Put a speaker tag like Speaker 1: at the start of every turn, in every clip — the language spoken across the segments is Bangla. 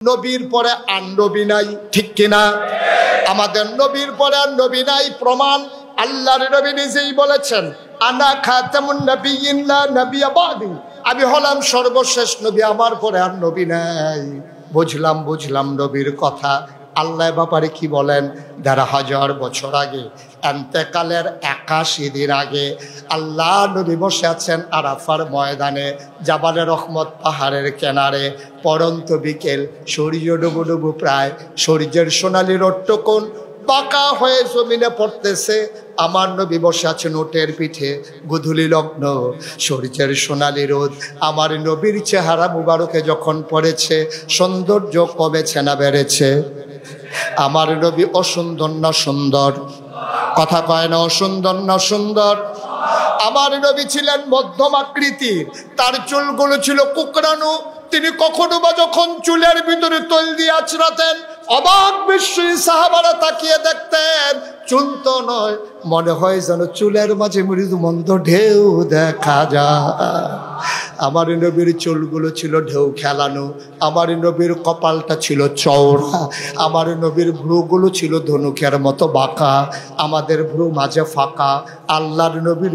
Speaker 1: নবীর পরে আর নবী নাই, ঠিক কিনা? আমাদের নবীর পরে আর নবী নাই, প্রমাণ আল্লাহর নবী নিজেই বলেছেন, আনা খাতামুন নবিয়্যিন লা নবিয়্যা বাদি, আমি হলাম সর্বশেষ নবী, আমার পরে আর নবী নাই। বুঝলাম নবীর কথা। আল্লাহ ব্যাপারে কি বলেন? ১,৫০০ বছর আগে, এন্তেকালের ৮১ দিন আগে আল্লাহ নবী বসে আছেন আরাফার ময়দানে, জাবালে রহমত পাহাড়ের কিনারে। পরন্ত বিকেল, সূর্য ডুবু প্রায়, সূর্যের সোনালি রোদটুকুন বাঁকা হয়ে জমিনে পড়তেছে। আমার নবী বসে আছেন উটের পিঠে, গোধূলি লগ্ন, সূর্যের সোনালি রোদ আমার নবীর চেহারা মুবারকে যখন পড়েছে, সৌন্দর্য কমেছে না বেড়েছে? আমার নবী অসুন্দর না সুন্দর? কথা কয় না, অসুন্দর না সুন্দর? আমার নবী ছিলেন মধ্যম আকৃতির, তার চুলগুলো ছিল কুকরানো। তিনি কখনো বা যখন চুলের ভিতরে তৈল দিয়ে আছড়াতেন, অবাক বিস্ময়ে সাহাবারা তাকিয়ে দেখতেন। চুল তো নয়, মনে হয় যেন চুলের মাঝে মৃদুমন্দ ঢেউ দেখা যায়। আমার নবীর চুলগুলো ছিল ঢেউ খেলানো, আমার নবীর কপালটা ছিল চওড়া, আমার নবীর ভ্রুগুলো ছিল ধনুকের মতো বাঁকা, আমাদের ভ্রু মাঝে ফাঁকা। আল্লাহর নবীর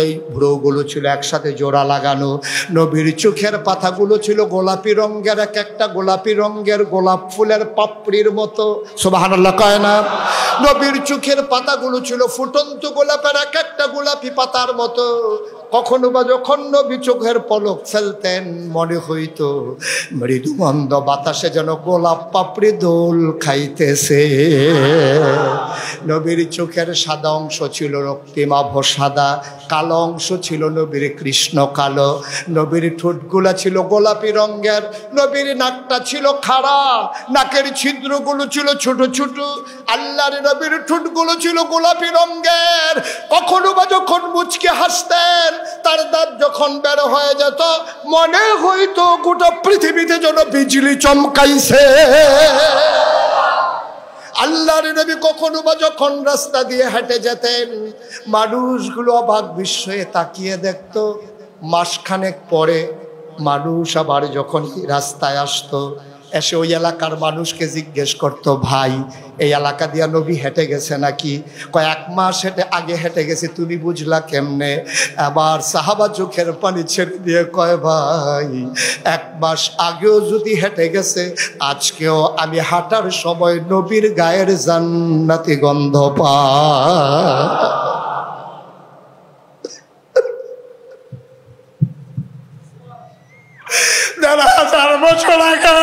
Speaker 1: এই ভ্রুগুলো ছিল একসাথে জোড়া লাগানো। নবীর চোখের পাতাগুলো ছিল গোলাপি রঙের, এক একটা গোলাপি রঙের গোলাপ ফুলের পাপড়ির মতো। সুবহানাল্লাহ কয় না? নবীর চোখের পাতাগুলো ছিল ফুটন্ত গোলাপের এক একটা গোলাপি পাতার মতো। কখনো বা যখন নবী চোখের পলক ফেলতেন, মনে হইতো মৃদুমন্দ বাতাসে যেন গোলাপ পাপড়ি দোল খাইতেছে। নবীর চোখের সাদা অংশ ছিল রক্তিমাভ সাদা, কালো অংশ ছিল নবীর কৃষ্ণ কালো। নবীর ঠোঁটগুলা ছিল গোলাপি রঙের, নবীর নাকটা ছিল খাড়া, নাকের ছিদ্রগুলো ছিল ছোট ছোট। আল্লাহর নবীর ঠোঁটগুলো ছিল গোলাপি রঙের। কখনো বা যখন মুচকে হাসতেন, তার দাঁত যখন বের হয়ে যেত, মনে হইতো গোটা পৃথিবীতে যেন বিজলি চমকাইছে। আল্লাহর নবী কখনো বা যখন রাস্তা দিয়ে হেঁটে যেতেন, মানুষগুলো অবাক বিস্ময়ে তাকিয়ে দেখত। মাসখানেক পরে মানুষ আবার যখন রাস্তায় আসতো, এসে ওই এলাকার মানুষকে জিজ্ঞেস করতো, ভাই এই এলাকা দিয়া নবী হেঁটে গেছে নাকি? কয় ১ মাস আগে হেঁটে গেছে, তুমি বুঝলা কেমনে? আবার সাহাবা চোখের পানি ছেড়ে দিয়ে কয়, ভাই ১ মাস আগেও যদি হেঁটে গেছে, আজকেও আমি হাঁটার সময় নবীর গায়ের জান্নাতি গন্ধ পাই। ১,৫০০ বছর আগে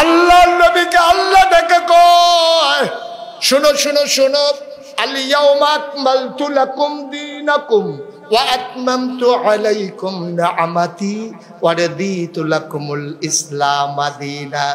Speaker 1: আল্লাহর নবীকে আল্লাহ ডেকে কয়, শোনো শোনো শোনো, আল ইয়াউমা আকমালতু লাকুম দীনাকুম ওয়া আতমামতু আলাইকুম নি'মাতি ওয়া রাদিতু লাকুমুল ইসলাম দীনা।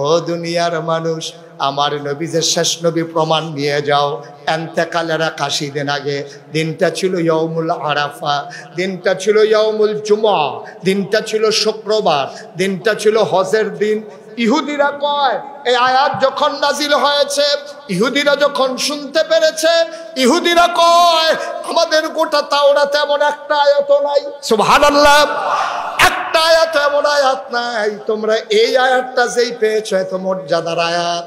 Speaker 1: ও দুনিয়ার মানুষ, আমার নবী যে শেষ নবী প্রমাণ নিয়ে যাও। এন্তেকালের ৮১ দিন আগে দিনটা ছিল ইয়াউমুল আরাফা, দিনটা ছিল ইয়াউমুল জুমআ, দিনটা ছিল শুক্রবার, দিনটা ছিল হজের দিন। ইহুদিরা কয়, এই আয়াত যখন নাজিল হয়েছে, ইহুদিরা যখন শুনতে পেরেছে, ইহুদিরা কয়, আমাদের গোটা তাওরাতে এমন একটা আয়াত নাই। সুবহানাল্লাহ, একটা আয়াত এমন আয়াত নাই। তোমরা এই আয়াতটা যেই পেয়েছো, এত মর্যাদার আয়াত,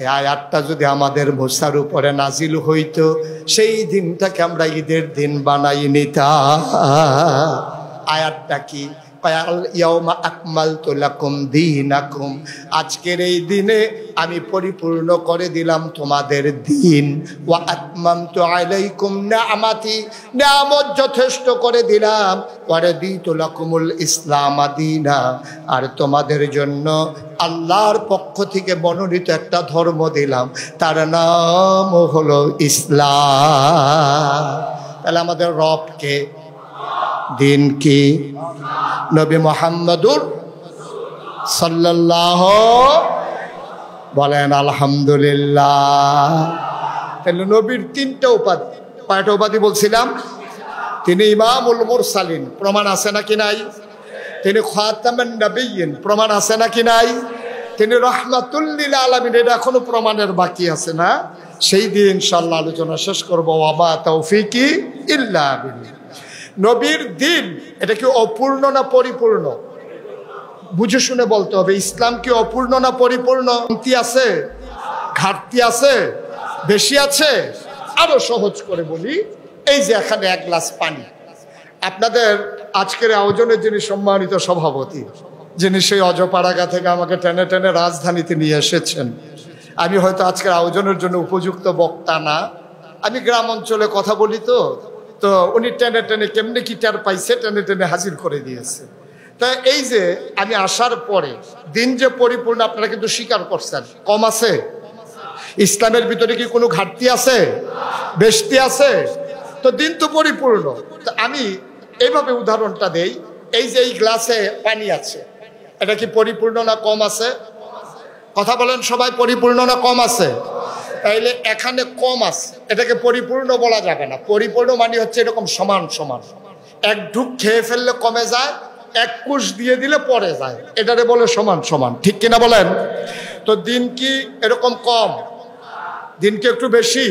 Speaker 1: এই আয়াতটা যদি আমাদের মুসার উপরে নাজিল হইতো, সেই দিনটাকে আমরা ঈদের দিন বানাই নিতাম। আয়াতটা কি? আজকের এই দিনে আমি পরিপূর্ণ করে দিলাম তোমাদের দিন। ওয়া আতমামতু আলাইকুম নি'মাতি, নিয়ামত যথেষ্ট করে দিলাম। ওয়া রাদিতু লাকুমুল ইসলাম দীনা, আর তোমাদের জন্য আল্লাহর পক্ষ থেকে মনোনীত একটা ধর্ম দিলাম, তার নাম হলো ইসলাম। তাহলে আমাদের রবকে, দিন কি? নবী মুহাম্মদুর সাল্লাল্লাহু, বলেন আলহামদুলিল্লাহ। তাহলে নবীর ৩টা উপাধি, কয়টা উপাধি বলছিলাম? তিনি ইমামুল মুরসালিন, প্রমাণ আছে নাকি নাই? তিনি খাতামুন নবিয়্যিন, প্রমাণ আছে নাকি নাই? তিনি রাহমাতুল লিল আলামিন, এটা এখনো প্রমাণের বাকি আছে না? সেই দিন ইনশাআল্লাহ আলোচনা শেষ করবো। ওয়া মা তৌফিকি ইল্লা বিল্লাহ। নবীর দিন এটা কি অপূর্ণ না পরিপূর্ণ? বুঝে শুনে বলতে হবে। ইসলাম কি অপূর্ণ না পরিপূর্ণ? কমতি আছে, ঘাটতি আছে, বেশি আছে? আরো সহজ করে বলি, এই যে এখানে এক গ্লাস পানি, আপনাদের আজকের আয়োজনের যিনি সম্মানিত সভাপতি, যিনি সেই অজপাড়াগা থেকে আমাকে টেনে টেনে রাজধানীতে নিয়ে এসেছেন, আমি হয়তো আজকের আয়োজনের জন্য উপযুক্ত বক্তা না, আমি গ্রাম অঞ্চলে কথা বলি, তো উনি টেনে টেনে কেমনে কি টের পাইছে, টেনে টেনে হাজির করে দিয়েছে। তা এই যে আমি আসার পরে দিন যে পরিপূর্ণ, আপনারা কিন্তু স্বীকার করছেন কম আছে। ইসলামের ভিতরে কি কোনো ঘাটতি আছে, বেশি আছে? তো দিন তো পরিপূর্ণ। তো আমি এইভাবে উদাহরণটা দেই, এই যে এই গ্লাসে পানি আছে, এটা কি পরিপূর্ণ না কম আছে? কথা বলেন সবাই, পরিপূর্ণ না কম আছে? তাইলে এখানে কম আছে, এটাকে পরিপূর্ণ বলা যাবে না। পরিপূর্ণ মানে হচ্ছে এরকম সমান সমান, এক ঢুক খেয়ে ফেললে কমে যায়, এক কুশ দিয়ে দিলে পরে যায়, এটারে বলে সমান সমান, ঠিক কিনা বলেন? তো দিন কি এরকম কম, দিন কি একটু বেশি?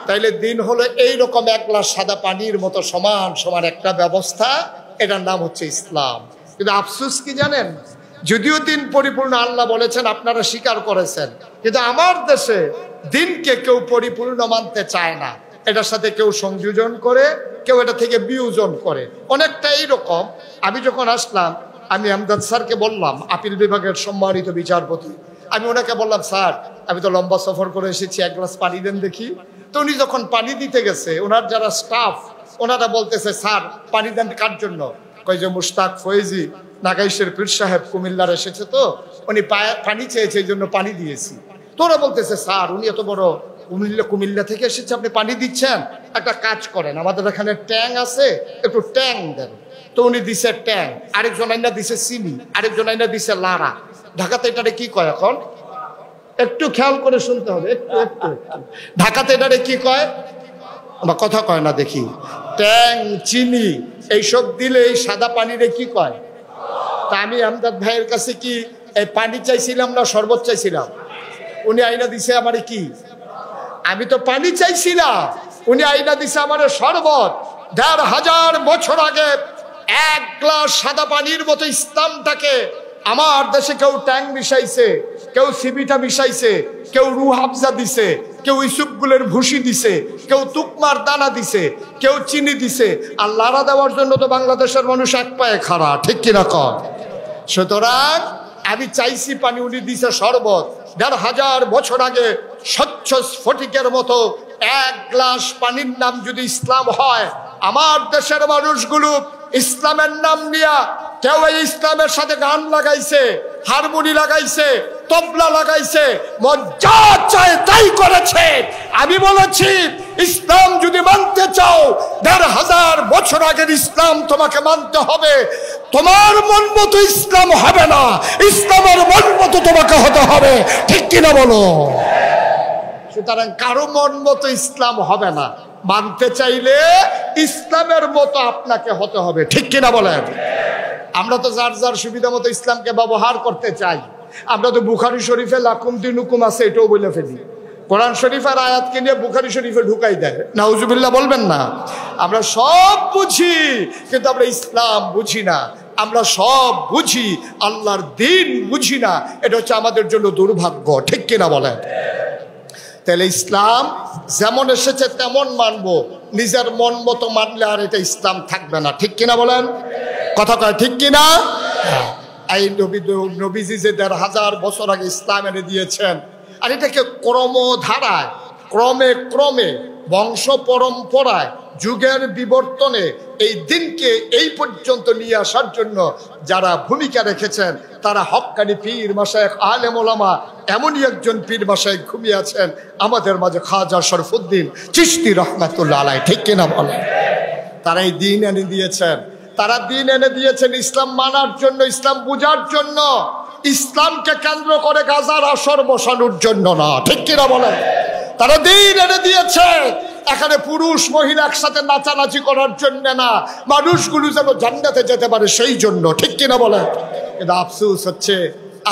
Speaker 1: তাইলে দিন হলো এইরকম এক গ্লাস সাদা পানির মতো সমান সমান একটা ব্যবস্থা, এটার নাম হচ্ছে ইসলাম। কিন্তু আফসোস কি জানেন, যদিও দিন পরিপূর্ণ আল্লাহ বলেছেন, আপনারা স্বীকার করেছেন, কিন্তু আমার দেশে দিনকে কেউ পরিপূর্ণ মানতে চায় না। এটার সাথে কেউ সংযোজন করে, কেউ এটা থেকে বিয়োজন করে, অনেকটা এইরকম। আমি যখন আসলাম, আমি আমদাদ স্যারকে বললাম, আপিল বিভাগের সম্মানিত বিচারপতি, আমি ওনাকে বললাম, স্যার আমি তো লম্বা সফর করে এসেছি, এক গ্লাস পানি দেন দেখি। তো উনি যখন পানি দিতে গেছে, ওনার যারা স্টাফ ওনারা বলতেছে, স্যার পানি দেন কার জন্য? কই যে মুশতাক ফয়েজি নাগাইশের পীর সাহেব কুমিল্লার এসেছে, তো উনি পানি চেয়েছে, এই জন্য পানি দিয়েছি। তো ওরা বলতেছে, স্যার উনি এত বড় কুমিল্লা থেকে এসেছে, আপনি পানি দিচ্ছেন, একটা কাজ করেন, আমাদের এখানে ট্যাং আছে, একটু ট্যাং দেন। তো উনি দিছে ট্যাং, আরেকজন আইনা দিছে চিনি, আরেকজন আইনা দিছে লাড়া। ঢাকাতে এটারে কি কয় এখন? একটু খেয়াল করে শুনতে হবে, একটু একটু ঢাকাতে এটারে কি কয়? আমার কথা কয় না দেখি। ট্যাং, চিনি এইসব দিলে এই সাদা পানিরে কি কয়? তা আমি আমদাদ ভাইয়ের কাছে কি এই পানি চাইছিলাম না শরবত চাইছিলাম? উনি আইনা দিছে আমারে কি? আমি তো পানি চাইছিলাম, উনি আইনা দিছে আমারে শরবত। ১৫০০ বছর আগে এক গ্লাস সাদা পানির মতো ইসলামটাকে আমার দেশে কেউ ট্যাং মিশাইছে, কেউ সিবিটা মিশাইছে, কেউ রুহ হাফজা দিছে, কেউ ইসুপগুলের ভুসি দিছে, কেউ তুকমার দানা দিছে, কেউ চিনি দিছে। আর লাড়া দেওয়ার জন্য তো বাংলাদেশের মানুষ এক পায়ে খাড়া, ঠিক কিনা কর? সুতরাং আমি চাইছি পানি, উনি দিছে শরবত। ১৫০০ বছর আগে স্বচ্ছ স্ফটিকের মতো এক গ্লাস পানির নাম যদি ইসলাম হয়, আমার দেশের মানুষগুলো ইসলামের নাম নিয়া কেউ এই ইসলামের সাথে গান লাগাইছে, হারমোনি লাগাইছে, তবলা লাগাইছে, মজ্জা চায় তাই করেছে। আমি বলেছি, ইসলাম যদি মানতে চাও, ১৫০০ বছর আগের ইসলাম তোমাকে মানতে হবে। তোমার মন মতো ইসলাম হবে না, ইসলামের মন মতো তোমাকে হতে হবে, ঠিক কিনা বলো? সুতরাং কারো মন মতো ইসলাম হবে না, মানতে চাইলে ইসলামের মতো আপনাকে হতে হবে, ঠিক কিনা বলেন? আমরা তো যার যার সুবিধা মতো ইসলামকে ব্যবহার করতে চাই। আমরা তো বুখারী শরীফে লাকুম দিনুকুম আছে, এটাও বলে ফেলি। কোরআন শরীফের আয়াতকে নিয়ে বুখারী শরীফে ঢুকাই দেয়, নাউজুবিল্লাহ বলবেন না? আমরা সব বুঝি, কিন্তু আমরা ইসলাম বুঝি না। আমরা সব বুঝি, আল্লাহর দ্বীন বুঝি না। এটা হচ্ছে আমাদের জন্য দুর্ভাগ্য, ঠিক কিনা বলেন? তাহলে ইসলাম যেমন এসেছে তেমন মানবো, নিজের মন মতো মানলে আর এটা ইসলাম থাকবে না, ঠিক কিনা বলেন? কথা কয় ঠিক কিনা? এই নবীজি যে ১৫০০ বছর আগে ইসলাম এনে দিয়েছেন, আর এটাকে ক্রমধারায়, ক্রমে ক্রমে, বংশ পরম্পরায়, যুগের বিবর্তনে এই দিনকে এই পর্যন্ত নিয়ে আসার জন্য যারা ভূমিকা রেখেছেন, তারা হক্কানি পীর মাশায়েখ, আলেম ওলামা। এমনই একজন পীর মাশায়েখ ঘুমিয়ে আছেন আমাদের মাঝে, খাজা শরফুদ্দীন চিশতি রহমাতুল্লাহ আলাইহি, ঠিক কিনা বলেন? তারা এই দিন এনে দিয়েছেন, তারা দিন এনে দিয়েছেন ইসলাম মানার জন্য, ইসলাম বুঝার জন্য, ইসলামকে কেন্দ্র করে গাজার আসর বসানোর জন্য না, ঠিক কিনা বলেন? তারা দিন এনে দিয়েছে এখানে পুরুষ মহিলা একসাথে নাচানাচি করার জন্য না, মানুষগুলো যেন জান্নাতে যেতে পারে সেই জন্য, ঠিক কিনা বলেন? কিন্তু আফসোস হচ্ছে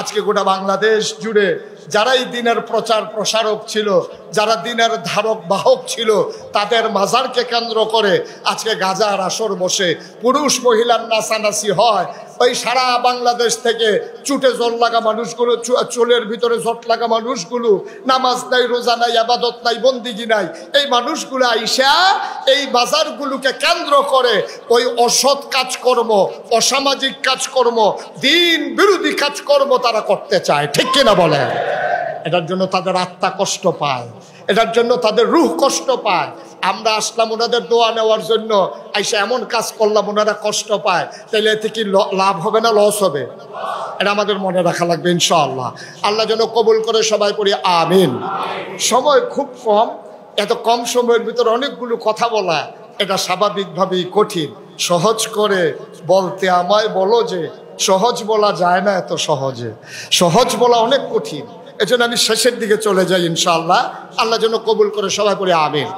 Speaker 1: আজকে গোটা বাংলাদেশ জুড়ে যারা এই দিনের প্রচার প্রসারক ছিল, যারা দিনের ধারক বাহক ছিল, তাদের মাজারকে কেন্দ্র করে আজকে গাজার আসর বসে, পুরুষ মহিলার নাচানাচি হয়। ওই সারা বাংলাদেশ থেকে চুটে জল লাগা মানুষগুলো, চুলের ভিতরে জট লাগা মানুষগুলো, নামাজ নাই, রোজা নাই, আবাদত নাই, বন্দিগি নাই, এই মানুষগুলো আইসা এই বাজারগুলোকে কেন্দ্র করে ওই অসৎ কাজকর্ম, অসামাজিক কাজকর্ম, দিন বিরোধী কাজকর্ম তারা করতে চায়। ঠিক কিনা বলে? এটার জন্য তাদের আত্মা কষ্ট পায়, এটার জন্য তাদের রূহ কষ্ট পায়। আমরা আসলাম ওনাদের দোয়া নেওয়ার জন্য, আইসা এমন কাজ করলাম ওনারা কষ্ট পায়, তাহলে এতে কি লাভ হবে না লস হবে? এটা আমাদের মনে রাখা লাগবে ইনশাআল্লাহ। আল্লাহ যেন কবুল করে, সবাই পড়ি আমিন। সময় খুব কম, এত কম সময়ের ভিতরে অনেকগুলো কথা বলা এটা স্বাভাবিকভাবেই কঠিন। সহজ করে বলতে আমায় বলো যে সহজ বলা যায় না এত সহজে, সহজ বলা অনেক কঠিন। এজন্য আমি শেষের দিকে চলে যাই ইনশাআল্লাহ। আল্লাহ যেন কবুল করে, সবাই পড়ি আমিন।